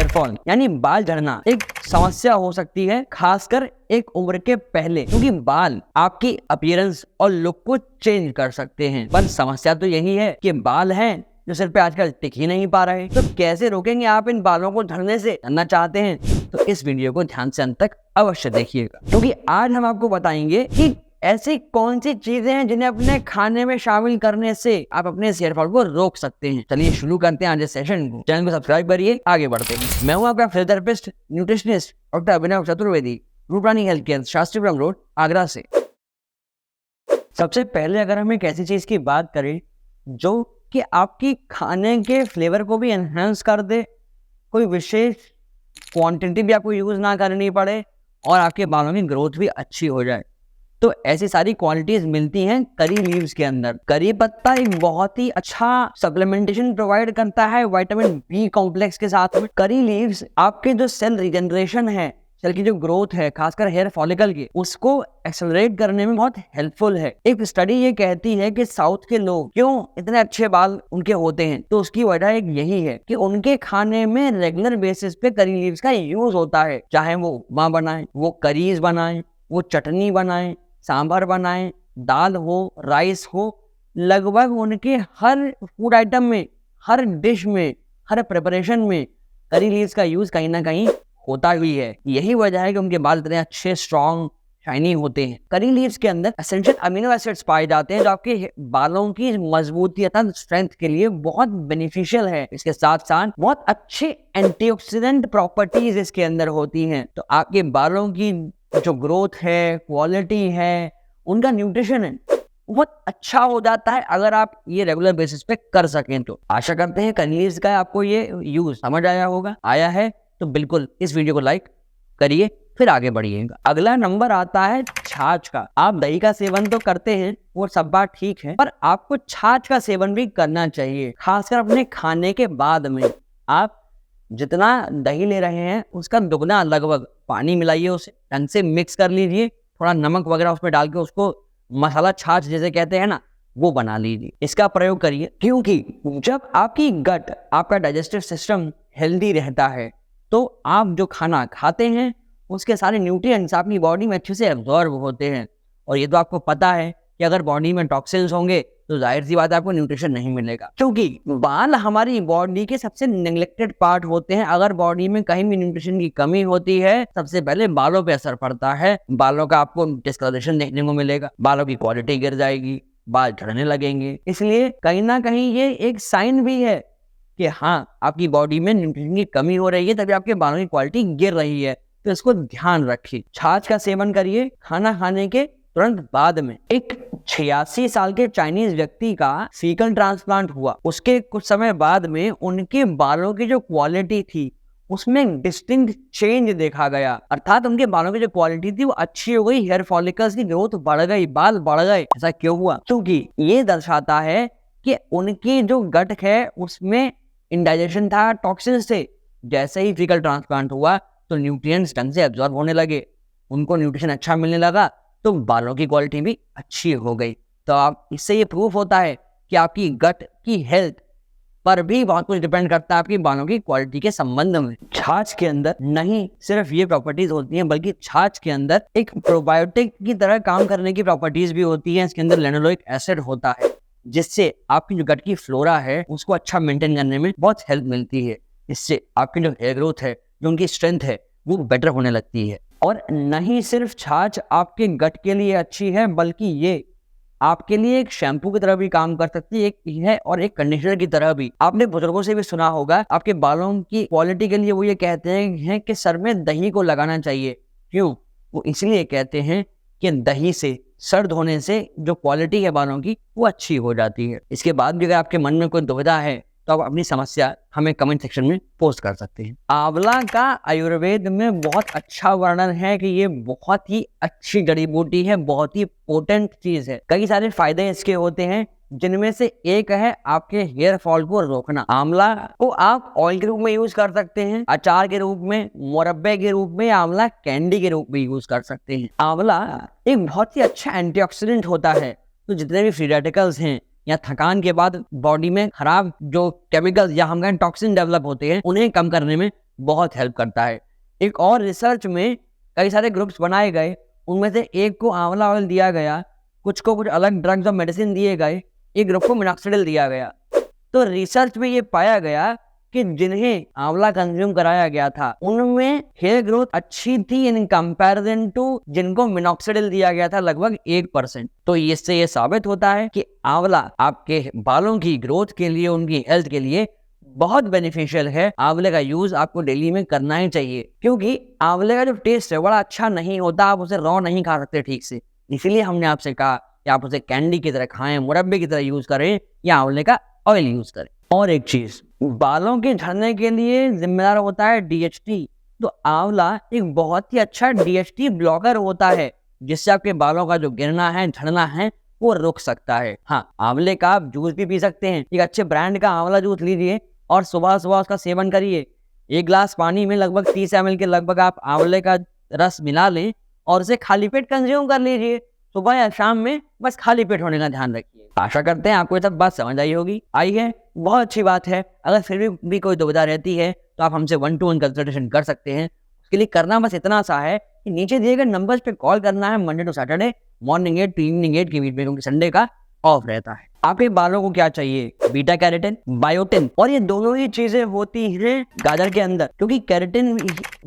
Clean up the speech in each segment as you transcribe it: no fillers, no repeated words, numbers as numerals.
Hair fall यानी बाल झड़ना एक समस्या हो सकती है, खासकर एक उम्र के पहले, क्योंकि बाल आपकी अपीयरेंस और लुक को चेंज कर सकते हैं। पर समस्या तो यही है कि बाल हैं जो सिर पे आजकल टिक ही नहीं पा रहे। तो कैसे रोकेंगे आप इन बालों को झड़ने से? जानना चाहते हैं तो इस वीडियो को ध्यान से अंत तक अवश्य देखिएगा, क्योंकि आज हम आपको बताएंगे कि ऐसी कौन सी चीजें हैं जिन्हें अपने खाने में शामिल करने से आप अपने हेयर फॉल को रोक सकते हैं। चलिए शुरू करते हैं आज इस सेशन को। चैनल को सब्सक्राइब करिए, आगे बढ़ते हैं। मैं हूं आपका physiotherapist nutritionist doctor Abhinav Chaturvedi, Rooprani health care, Shastripuram road, Agra से। सबसे पहले अगर हम एक ऐसी चीज की बात करें जो कि आपकी खाने के फ्लेवर को भी एनहांस कर दे, कोई विशेष क्वांटिटी भी आपको यूज ना करनी पड़े और आपके बालों की ग्रोथ भी अच्छी हो जाए, तो ऐसी सारी क्वालिटीज मिलती हैं करी लीव्स के अंदर। करी पत्ता एक बहुत ही अच्छा सप्लीमेंटेशन प्रोवाइड करता है विटामिन बी कॉम्प्लेक्स के साथ में। करी लीव्स आपके जो सेल रिजनरेशन है, सेल की जो ग्रोथ है, खासकर हेयर फॉलिकल की, उसको एक्सेलरेट करने में बहुत हेल्पफुल है। एक स्टडी ये कहती है कि साउथ के लोग क्यों इतने अच्छे बाल उनके होते हैं, तो उसकी वजह एक यही है कि उनके खाने में रेगुलर बेसिस पे करी लीव्स का यूज होता है। चाहे वो उपमा बनाए, वो करीज बनाए, वो चटनी बनाए, सांभर बनाए, दाल हो, राइस हो, लगभग उनके हर फूड आइटम में, हर डिश में, हर प्रिपरेशन में करी लीव्स का यूज कहीं ना कहीं होता ही है। यही वजह है कि उनके बाल इतने अच्छे, स्ट्रॉन्ग, शाइनी होते हैं। करी लीव्स के अंदर एसेंशियल अमीनो एसिड्स पाए जाते हैं जो आपके बालों की मजबूती तथा स्ट्रेंथ के लिए बहुत बेनिफिशियल है। इसके साथ साथ बहुत अच्छे एंटीऑक्सीडेंट प्रॉपर्टीज इसके अंदर होती हैं, तो आपके बालों की जो ग्रोथ है, क्वालिटी है, उनका न्यूट्रिशन है, बहुत अच्छा हो जाता है अगर आप ये रेगुलर बेसिस पे कर सकें तो। आशा करते हैं करी लीव्स का आपको ये यूज समझ आया होगा। आया है तो बिल्कुल इस वीडियो को लाइक करिए, फिर आगे बढ़िएगा। अगला नंबर आता है छाछ का। आप दही का सेवन तो करते हैं, वो सब बात ठीक है, पर आपको छाछ का सेवन भी करना चाहिए, खासकर अपने खाने के बाद में। आप जितना दही ले रहे हैं उसका दुगना लगभग पानी मिलाइए, उसे ढंग से मिक्स कर लीजिए, थोड़ा नमक वगैरह उसमें डाल के उसको मसाला छाछ जैसे कहते हैं ना, वो बना लीजिए। इसका प्रयोग करिए, क्योंकि जब आपकी गट, आपका डाइजेस्टिव सिस्टम हेल्दी रहता है तो आप जो खाना खाते हैं उसके सारे न्यूट्रिएंट्स आपकी बॉडी में अच्छे से एब्जॉर्ब होते हैं। और ये तो आपको पता है कि अगर बॉडी में टॉक्सिन्स होंगे तो जाहिर सी बात है आपको न्यूट्रिशन नहीं मिलेगा, क्योंकि बाल हमारी बॉडी के सबसे नेग्लेक्टेड पार्ट होते हैं। अगर बॉडी में कहीं भी न्यूट्रिशन की कमी होती है, सबसे पहले बालों पे असर पड़ता है। बालों का आपको डिस्कलरेशन देखने को मिलेगा, बालों की क्वालिटी गिर जाएगी, बाल झड़ने लगेंगे। इसलिए कहीं ना कहीं ये एक साइन भी है कि हाँ, आपकी बॉडी में न्यूट्रिशन की कमी हो रही है, तभी आपके बालों की क्वालिटी गिर रही है। तो इसको ध्यान रखिए। छाछ का सेवन करिए खाना खाने के तुरंत बाद में। एक 86 साल के चाइनीज व्यक्ति का फीकल ट्रांसप्लांट हुआ, उसके कुछ समय बाद में उनके बालों की जो क्वालिटी थी उसमें डिस्टिंक्ट चेंज देखा गया, अर्थात उनके बालों की जो क्वालिटी थी वो अच्छी हो गई, हेयर फॉलिकल्स की ग्रोथ बढ़ गई, बाल बढ़ गए। ऐसा क्यों हुआ? क्योंकि ये दर्शाता है कि उनकी जो गट है उसमें इंडाइजेशन था टॉक्सिन्स से। जैसे ही फीकल ट्रांसप्लांट हुआ तो न्यूट्रिएंट्स ढंग से एब्जॉर्ब होने लगे, उनको न्यूट्रिशन अच्छा मिलने लगा, तो बालों की क्वालिटी भी अच्छी हो गई। तो आप इससे ये प्रूफ होता है कि आपकी गट की हेल्थ पर भी बहुत कुछ डिपेंड करता है आपकी बालों की क्वालिटी के संबंध में। छाछ के अंदर नहीं सिर्फ ये प्रॉपर्टीज होती हैं, बल्कि छाछ के अंदर एक प्रोबायोटिक की तरह काम करने की प्रॉपर्टीज भी होती हैं। इसके अंदर लेनोलोइक एसिड होता है, जिससे आपकी जो गट की फ्लोरा है उसको अच्छा मेंटेन करने में बहुत हेल्प मिलती है। इससे आपकी जो हेयर ग्रोथ है, जो उनकी स्ट्रेंथ है, वो बेटर होने लगती है। और नहीं सिर्फ छाछ आपके गट के लिए अच्छी है, बल्कि ये आपके लिए एक शैम्पू की तरह भी काम कर सकती है और एक कंडीशनर की तरह भी। आपने बुजुर्गों से भी सुना होगा, आपके बालों की क्वालिटी के लिए वो ये कहते हैं कि सर में दही को लगाना चाहिए। क्यों? वो इसलिए कहते हैं कि दही से, सर्द होने से जो क्वालिटी है बालों की वो अच्छी हो जाती है। इसके बाद भी अगर आपके मन में कोई दुविधा है तो आप अपनी समस्या हमें कमेंट सेक्शन में पोस्ट कर सकते हैं। आंवला का आयुर्वेद में बहुत अच्छा वर्णन है कि ये बहुत ही अच्छी जड़ी बूटी है, बहुत ही पोटेंट चीज है। कई सारे फायदे इसके होते हैं, जिनमें से एक है आपके हेयर फॉल को रोकना। आंवला को आप ऑयल के रूप में यूज कर सकते हैं, अचार के रूप में, मुरब्बे के रूप में, आंवला कैंडी के रूप में यूज कर सकते हैं। आंवला एक बहुत ही अच्छा एंटीऑक्सीडेंट होता है, तो जितने भी फ्री रेडिकल्स हैं या थकान के बाद बॉडी में खराब जो केमिकल्स या हम कहें टॉक्सिन डेवलप होते हैं, उन्हें कम करने में बहुत हेल्प करता है। एक और रिसर्च में कई सारे ग्रुप्स बनाए गए, उनमें से एक को आंवला ऑयल दिया गया, कुछ को कुछ अलग ड्रग्स और मेडिसिन दिए गए, एक ग्रुप को मिनॉक्सिडिल दिया गया। तो रिसर्च में ये पाया गया कि जिन्हें आंवला कंज्यूम कराया गया था उनमें हेयर ग्रोथ अच्छी थी इन कंपैरिजन टू जिनको मिनॉक्सिडिल दिया गया था, लगभग 1%। तो इससे ये साबित होता है कि आंवला आपके बालों की ग्रोथ के लिए, उनकी हेल्थ के लिए बहुत बेनिफिशियल है। आंवले का यूज आपको डेली में करना ही चाहिए, क्योंकि आंवले का जो टेस्ट है बड़ा अच्छा नहीं होता, आप उसे रॉ नहीं खा सकते ठीक से। इसीलिए हमने आपसे कहा कि आप उसे कैंडी की तरह खाएं, मुरब्बे की तरह यूज करें या आंवले का ऑयल यूज करें। और एक चीज, बालों के झड़ने के लिए जिम्मेदार होता है डीएचटी। तो आंवला एक बहुत ही अच्छा डीएचटी ब्लॉकर होता है, जिससे आपके बालों का जो गिरना है, झड़ना है, वो रुक सकता है। हाँ, आंवले का आप जूस भी पी सकते हैं। एक अच्छे ब्रांड का आंवला जूस लीजिए और सुबह सुबह उसका सेवन करिए। 1 गिलास पानी में लगभग 30 ml के लगभग आप आंवले का रस मिला लें और उसे खाली पेट कंज्यूम कर लीजिए सुबह या शाम में। बस खाली पेट होने का ध्यान रखिए। आशा करते हैं आपको ये सब बात समझ आई होगी। आई है, बहुत अच्छी बात है। अगर फिर भी कोई दुविधा रहती है तो आप हमसे 1-to-1 कंसल्टेशन कर सकते हैं। उसके लिए करना बस इतना सा है कि नीचे दिए गए नंबर्स पे कॉल करना है Monday to Saturday morning 8 to evening 8 के बीच में, क्योंकि संडे का ऑफ रहता है। आपके बालों को क्या चाहिए? बीटा कैरोटीन, बायोटिन, और ये दोनों ही चीजें होती हैं गाजर के अंदर, क्योंकि कैरोटीन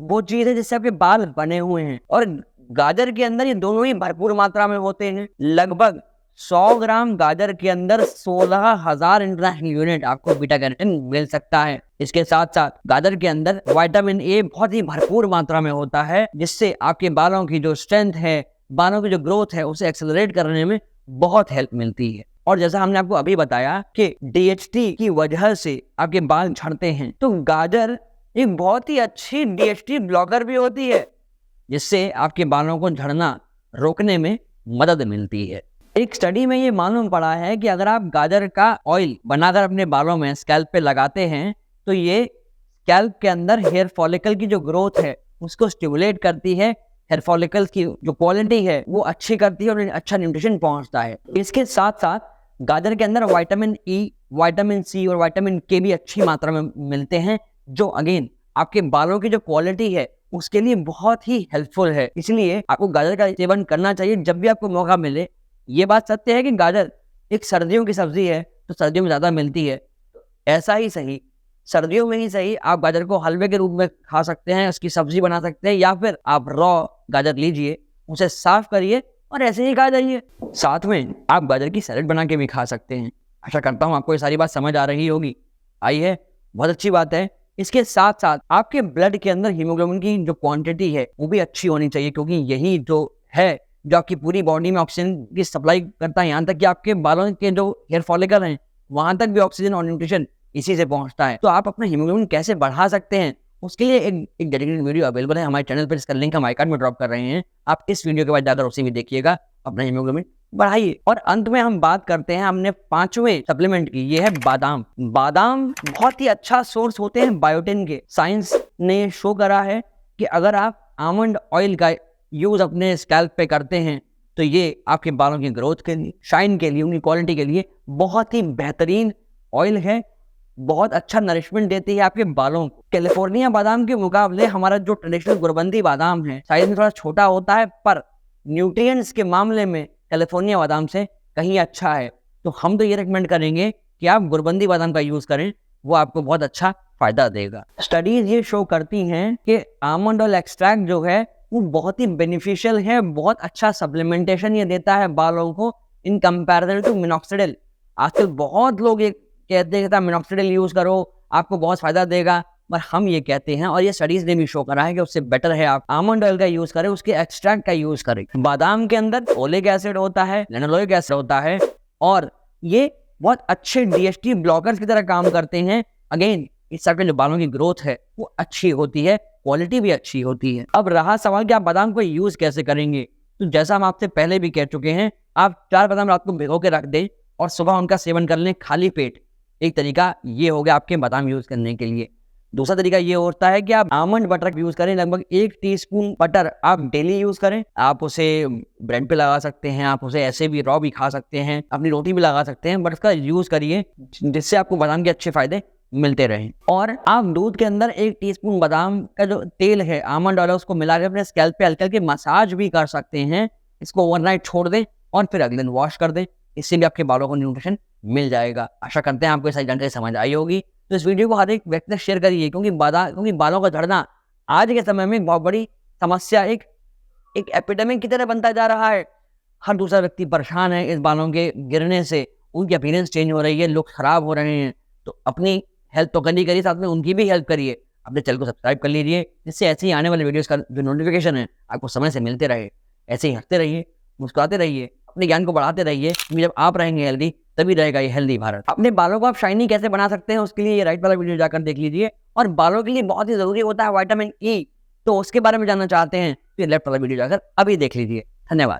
वो चीज है जिससे आपके बाल बने हुए हैं, और गाजर के अंदर ये दोनों ही भरपूर मात्रा में होते हैं। लगभग 100 ग्राम गाजर के अंदर 16,000 इंटरनेशनल यूनिट आपको बीटा कैरोटीन मिल सकता है। इसके साथ साथ गाजर के अंदर विटामिन ए बहुत ही भरपूर मात्रा में होता है, जिससे आपके बालों की जो स्ट्रेंथ है, बालों की जो ग्रोथ है, उसे एक्सेलरेट करने में बहुत हेल्प मिलती है। और जैसा हमने आपको अभी बताया कि डीएचटी की वजह से आपके बाल झड़ते हैं, तो गाजर एक बहुत ही अच्छी डीएचटी ब्लॉकर भी होती है, जिससे आपके बालों को झड़ना रोकने में मदद मिलती है। एक स्टडी में ये मालूम पड़ा है कि अगर आप गाजर का ऑयल बनाकर अपने बालों में स्कैल्प पे लगाते हैं तो ये स्कैल्प के अंदर हेयर फॉलिकल की जो ग्रोथ है उसको स्टिमुलेट करती है। हेयर फॉलिकल्स की जो क्वालिटी है वो अच्छी करती है और अच्छा न्यूट्रिशन पहुंचता है। इसके साथ साथ गाजर के अंदर विटामिन ई, विटामिन सी और विटामिन के भी अच्छी मात्रा में मिलते हैं, जो अगेन आपके बालों की जो क्वालिटी है उसके लिए बहुत ही हेल्पफुल है। इसलिए आपको गाजर का सेवन करना चाहिए जब भी आपको मौका मिले। ये बात सत्य है कि गाजर एक सर्दियों की सब्जी है, तो सर्दियों में ज़्यादा मिलती है। ऐसा ही सही, सर्दियों में ही सही, आप गाजर को हलवे के रूप में खा सकते हैं, उसकी सब्जी बना सकते हैं, या फिर आप रॉ गाजर लीजिए, उसे साफ करिए और ऐसे ही खा जाइए। साथ में आप गाजर की सैलेड बना के भी खा सकते हैं। आशा करता हूँ आपको ये सारी बात समझ आ रही होगी। आई है, बहुत अच्छी बात है। इसके साथ साथ आपके ब्लड के अंदर हीमोग्लोबिन की जो क्वांटिटी है वो भी अच्छी होनी चाहिए, क्योंकि यही जो है जो आपकी पूरी बॉडी में ऑक्सीजन की सप्लाई करता है, यहाँ तक कि आपके बालों के जो हेयर फॉलिकल हैं वहां तक भी ऑक्सीजन और न्यूट्रिशन इसी से पहुंचता है। तो आप अपना हीमोग्लोबिन कैसे बढ़ा सकते हैं, उसके लिए एक डेडिकेटेड वीडियो अवेलेबल है हमारे चैनल पर, इसका लिंक हम आई कार्ड में ड्रॉप कर रहे हैं। आप इस वीडियो के बाद जाकर उसी में देखिएगा, अपना हीमोग्लोबिन बढ़ाइए। और अंत में हम बात करते हैं हमने 5वें सप्लीमेंट की, ये है बादाम। बादाम बहुत ही अच्छा सोर्स होते हैं बायोटिन के। साइंस ने शो करा है कि अगर आप आमंड ऑयल का यूज अपने स्कैल्प पे करते हैं तो ये आपके बालों की ग्रोथ के लिए, शाइन के लिए, उनकी क्वालिटी के लिए बहुत ही बेहतरीन ऑयल है। बहुत अच्छा नरिशमेंट देती है आपके बालों को। कैलिफोर्निया बादाम के मुकाबले हमारा जो ट्रेडिशनल गुरबंदी बादाम है साइज में थोड़ा छोटा होता है, पर न्यूट्रिएंट्स के मामले में कैलिफोर्निया बादाम से कहीं अच्छा है। तो हम तो ये रिकमेंड करेंगे कि आप गुरबंदी बादाम का यूज करें, वो आपको बहुत अच्छा फायदा देगा। स्टडीज ये शो करती हैं कि आमंड ऑयल एक्सट्रैक्ट जो है वो बहुत ही बेनिफिशियल है, बहुत अच्छा सप्लीमेंटेशन ये देता है बालों को इन कंपैरिजन टू मिनॉक्सिडिल। आजकल बहुत लोग ये कहते हैं कि मिनॉक्सिडिल यूज करो आपको बहुत फायदा देगा, पर हम ये कहते हैं और ये स्टडीज ने भी शो करा है कि उससे बेटर है आप आमंड ऑयल का यूज करें, उसके एक्सट्रैक्ट का यूज करें। बादाम के अंदर ओलिक एसिड होता है, लिनोलोइक एसिड होता है, और ये बहुत अच्छे डीएचटी ब्लॉकर्स की तरह काम करते हैं। अगेन इस सबके जो बालों की ग्रोथ है वो अच्छी होती है, क्वालिटी भी अच्छी होती है। अब रहा सवाल कि आप बादाम को यूज कैसे करेंगे, तो जैसा हम आपसे पहले भी कह चुके हैं, आप 4 बादाम रात को भिगो के रख दें और सुबह उनका सेवन कर लें खाली पेट। एक तरीका ये हो गया आपके बादाम यूज करने के लिए। दूसरा तरीका ये होता है कि आप आमंड बटर यूज करें। लगभग 1 टीस्पून बटर आप डेली यूज करें। आप उसे ब्रेड पे लगा सकते हैं, आप उसे ऐसे भी रॉ भी खा सकते हैं, अपनी रोटी भी लगा सकते हैं, बट उसका यूज करिए जिससे आपको बादाम के अच्छे फायदे मिलते रहें। और आप दूध के अंदर 1 टीस्पून बादाम का जो तेल है, आमंड ऑयल, उसको मिला के अपने स्कैल्प पे हल्के हल्के मसाज भी कर सकते हैं। इसको ओवरनाइट छोड़ दें और फिर अगले दिन वॉश कर दें। इससे भी आपके बालों को न्यूट्रिशन मिल जाएगा। आशा करते हैं आपको सारी जानकारी समझ आई होगी। तो इस वीडियो को हर एक व्यक्ति तक शेयर करिए, क्योंकि बालों का झड़ना आज के समय में बहुत बड़ी समस्या, एक एपिडेमिक की तरह बनता जा रहा है। हर दूसरा व्यक्ति परेशान है इस बालों के गिरने से, उनकी अपीयरेंस चेंज हो रही है, लुक खराब हो रहे हैं। तो अपनी हेल्प तो करनी करिए, साथ में उनकी भी हेल्प करिए। अपने चैनल को सब्सक्राइब कर लीजिए, जिससे ऐसे ही आने वाले वीडियोस का जो नोटिफिकेशन है आपको समय से मिलते रहे। ऐसे ही हंसते रहिए, मुस्कुराते रहिए, अपने ज्ञान को बढ़ाते रहिए, क्योंकि जब आप रहेंगे हेल्दी तभी रहेगा ये हेल्दी भारत। अपने बालों को आप शाइनी कैसे बना सकते हैं, उसके लिए ये राइट वाला वीडियो जाकर देख लीजिए। और बालों के लिए बहुत ही जरूरी होता है विटामिन ई, तो उसके बारे में जानना चाहते हैं तो ये लेफ्ट वाला वीडियो जाकर अभी देख लीजिए। धन्यवाद।